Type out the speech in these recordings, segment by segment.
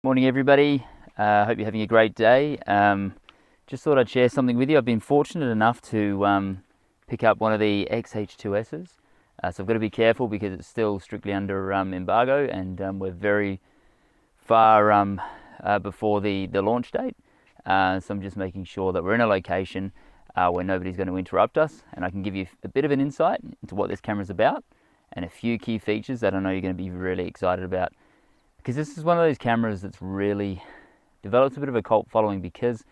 Morning everybody, hope you're having a great day. Just thought I'd share something with you. I've been fortunate enough to pick up one of the X-H2Ss. So I've got to be careful because it's still strictly under embargo, and we're very far before the launch date. So I'm just making sure that we're in a location where nobody's going to interrupt us, and I can give you a bit of an insight into what this camera's about and a few key features that I know you're going to be really excited about. Because this is one of those cameras that's really developed a bit of a cult following, because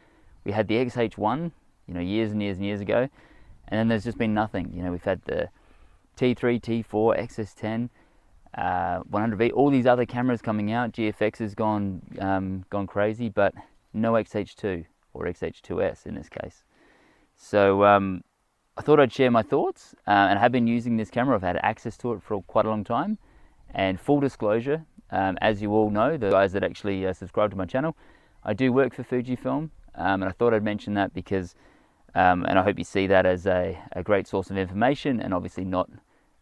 we had the X-H1, years and years and years ago, and then there's just been nothing. We've had the T3, T4, XS10, 100V, all these other cameras coming out. GFX has gone crazy, but no X-H2 or X-H2S in this case. So I thought I'd share my thoughts, and I have been using this camera. I've had access to it for quite a long time, and full disclosure, as you all know, the guys that actually subscribe to my channel, I do work for Fujifilm, and I thought I'd mention that because, and I hope you see that as a great source of information, and obviously not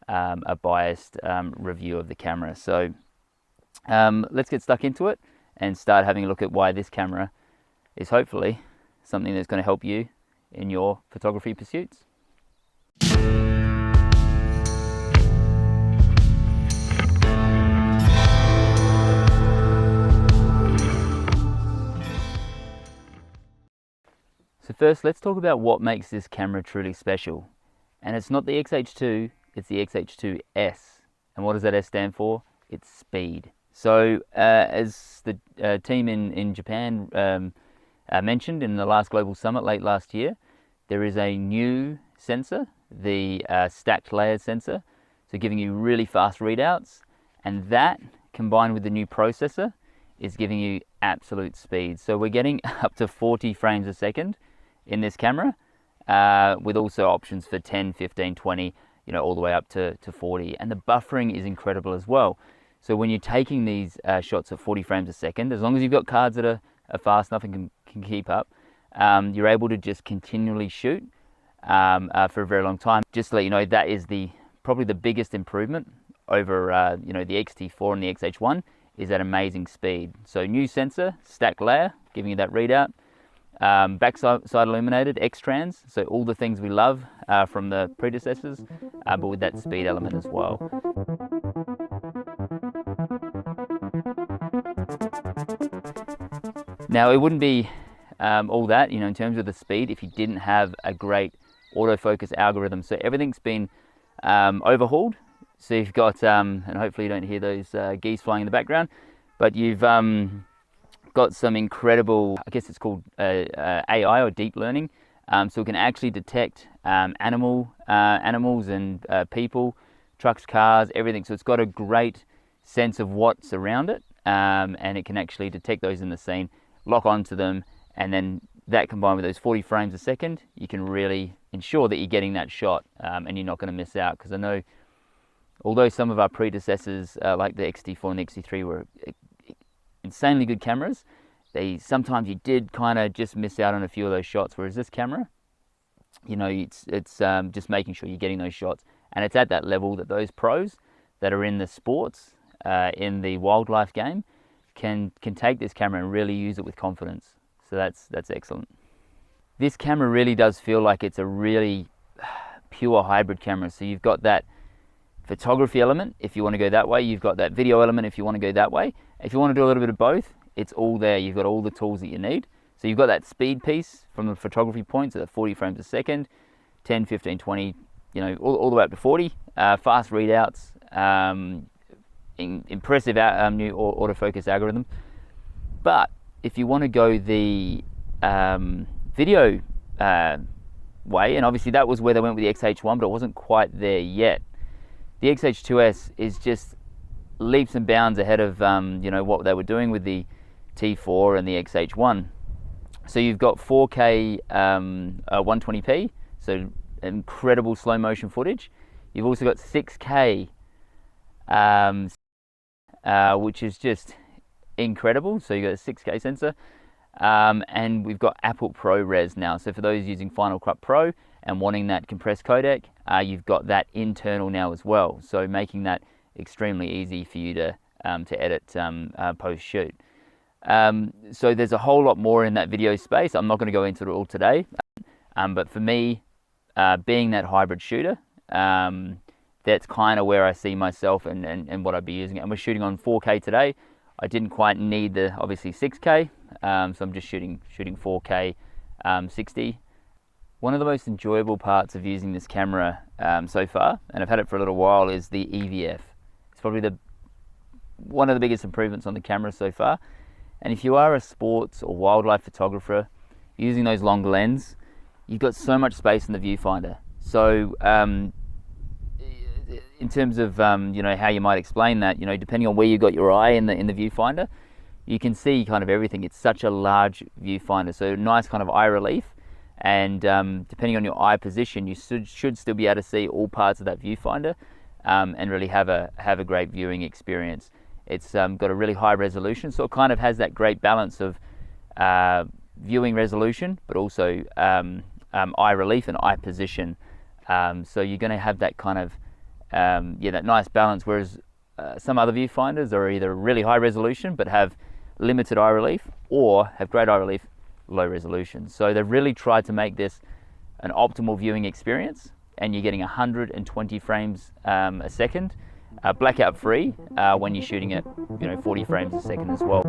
a biased review of the camera. So let's get stuck into it and start having a look at why this camera is hopefully something that's going to help you in your photography pursuits. So first, let's talk about what makes this camera truly special. And it's not the X-H2, it's the X-H2S. And what does that S stand for? It's speed. So as the team in Japan mentioned in the last Global Summit late last year, there is a new sensor, the stacked layered sensor, so giving you really fast readouts. And that, combined with the new processor, is giving you absolute speed. So we're getting up to 40 frames a second in this camera, with also options for 10, 15, 20, all the way up to 40. And the buffering is incredible as well. So when you're taking these shots at 40 frames a second, as long as you've got cards that are fast enough and can keep up, you're able to just continually shoot for a very long time. Just to let you know, that is probably the biggest improvement over the X-T4 and the X-H1, is that amazing speed. So new sensor, stacked layer, giving you that readout. Backside illuminated, X-trans, so all the things we love from the predecessors, but with that speed element as well. Now, it wouldn't be all that, in terms of the speed, if you didn't have a great autofocus algorithm. So everything's been overhauled. So you've got, and hopefully you don't hear those geese flying in the background, but you've got some incredible, I guess it's called AI or deep learning, so it can actually detect animals and people, trucks, cars, everything. So it's got a great sense of what's around it, and it can actually detect those in the scene, lock onto them, and then that combined with those 40 frames a second, you can really ensure that you're getting that shot, and you're not going to miss out. Because I know, although some of our predecessors like the X-T4 and the X-T3 were insanely good cameras, sometimes you did kind of just miss out on a few of those shots, whereas this camera, it's just making sure you're getting those shots, and it's at that level that those pros that are in the sports, in the wildlife game, can take this camera and really use it with confidence. So that's excellent. This camera really does feel like it's a really pure hybrid camera. So you've got that photography element if you want to go that way, you've got that video element if you want to go that way. If you want to do a little bit of both, it's all there. You've got all the tools that you need. So you've got that speed piece from the photography point, so that 40 frames a second, 10, 15, 20, all the way up to 40. Fast readouts, impressive new autofocus algorithm. But if you want to go the video way, and obviously that was where they went with the X-H1, but it wasn't quite there yet. The X-H2S is just leaps and bounds ahead of what they were doing with the T4 and the X-H1. So you've got 4K 120p, so incredible slow motion footage. You've also got 6K, which is just incredible. So you've got a 6K sensor, and we've got Apple ProRes now. So for those using Final Cut Pro and wanting that compressed codec, you've got that internal now as well. So making that extremely easy for you to edit post shoot. So there's a whole lot more in that video space. I'm not going to go into it all today, but for me, being that hybrid shooter, that's kind of where I see myself and what I'd be using. And we're shooting on 4K today. I didn't quite need the obviously 6K, so I'm just shooting 4K 60. One of the most enjoyable parts of using this camera so far, and I've had it for a little while, is the EVF. It's probably one of the biggest improvements on the camera so far. And if you are a sports or wildlife photographer using those long lens, you've got so much space in the viewfinder. So in terms of you know, how you might explain that, you know, depending on where you got your eye in the viewfinder, you can see kind of everything. It's such a large viewfinder, so nice kind of eye relief. And depending on your eye position, you should still be able to see all parts of that viewfinder and really have a great viewing experience. It's got a really high resolution, so it kind of has that great balance of viewing resolution, but also eye relief and eye position. So you're going to have that kind of that nice balance. Whereas some other viewfinders are either really high resolution but have limited eye relief, or have great eye relief, low resolution. So they've really tried to make this an optimal viewing experience, and you're getting 120 frames a second. Blackout free when you're shooting at 40 frames a second as well.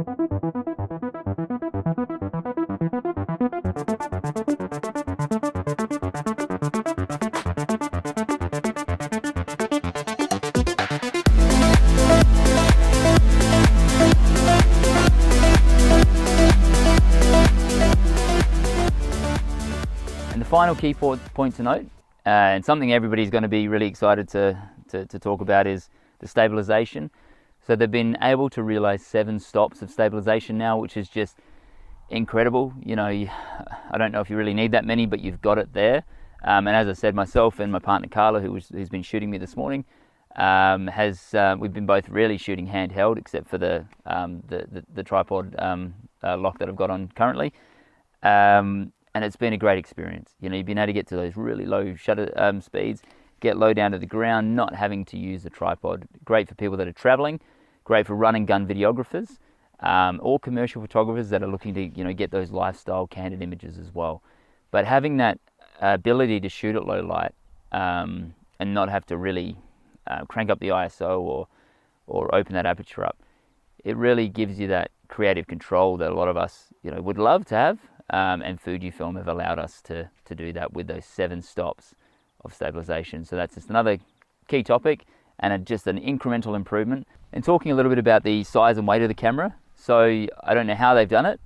And the final key point to note, and something everybody's going to be really excited to talk about, is the stabilization. So they've been able to realize 7 stops of stabilization now, which is just incredible. You know, I don't know if you really need that many, but you've got it there. And as I said, myself and my partner Carla, who's been shooting me this morning, we've been both really shooting handheld, except for the tripod lock that I've got on currently. And it's been a great experience. You know, you've been able to get to those really low shutter speeds, get low down to the ground, not having to use a tripod. Great for people that are traveling, great for run and gun videographers, or commercial photographers that are looking to get those lifestyle candid images as well. But having that ability to shoot at low light and not have to really crank up the ISO or open that aperture up, it really gives you that creative control that a lot of us would love to have, and Fujifilm have allowed us to do that with those 7 stops of stabilization. So that's just another key topic, and just an incremental improvement. And talking a little bit about the size and weight of the camera, so I don't know how they've done it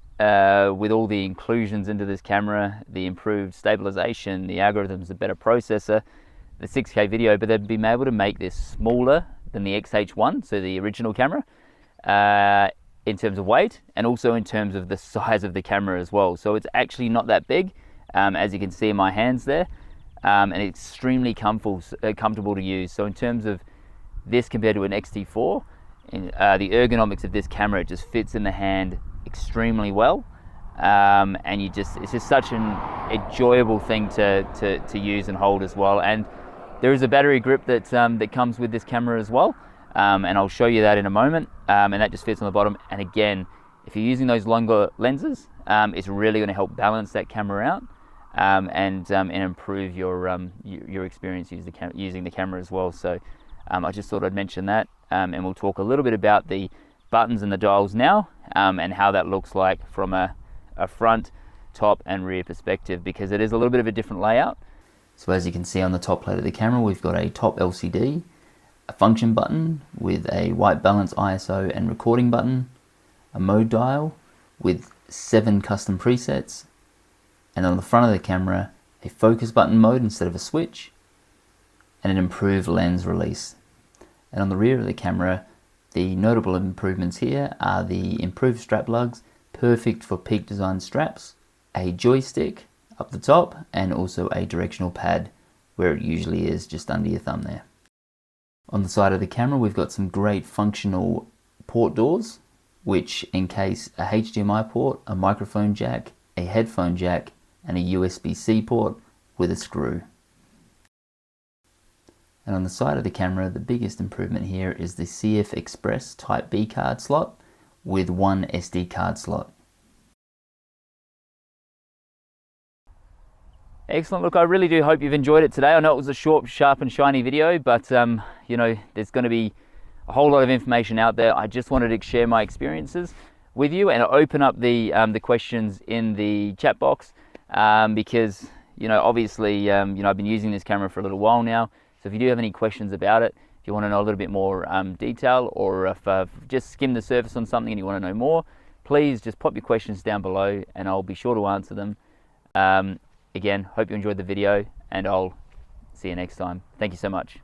with all the inclusions into this camera, the improved stabilization, the algorithms, the better processor, the 6K video, but they've been able to make this smaller than the X-H1, so the original camera, in terms of weight, and also in terms of the size of the camera as well. So it's actually not that big, as you can see in my hands there, and extremely comfortable to use. So in terms of this compared to an X-T4, the ergonomics of this camera, it just fits in the hand extremely well, and it's just such an enjoyable thing to use and hold as well. And there is a battery grip that comes with this camera as well, and I'll show you that in a moment, and that just fits on the bottom. And again, if you're using those longer lenses, it's really going to help balance that camera out, and improve your experience using the camera as well. So I just thought I'd mention that, and we'll talk a little bit about the buttons and the dials now, and how that looks like from a front, top and rear perspective, because it is a little bit of a different layout. So as you can see on the top plate of the camera, we've got a top LCD, a function button with a white balance ISO and recording button, a mode dial with 7 custom presets, and on the front of the camera, a focus button mode instead of a switch, and an improved lens release. And on the rear of the camera, the notable improvements here are the improved strap lugs, perfect for peak design straps, a joystick up the top, and also a directional pad where it usually is just under your thumb there. On the side of the camera, we've got some great functional port doors, which encase a HDMI port, a microphone jack, a headphone jack, and a USB-C port with a screw. And on the side of the camera, the biggest improvement here is the CF Express Type B card slot with one SD card slot. Excellent. Look, I really do hope you've enjoyed it today. I know it was a short, sharp and shiny video, but you know, there's going to be a whole lot of information out there. I just wanted to share my experiences with you and open up the questions in the chat box, because, you know, obviously, you know, I've been using this camera for a little while now. So if you do have any questions about it, if you want to know a little bit more detail, or if just skim the surface on something and you want to know more, please just pop your questions down below and I'll be sure to answer them. Again, hope you enjoyed the video and I'll see you next time. Thank you so much.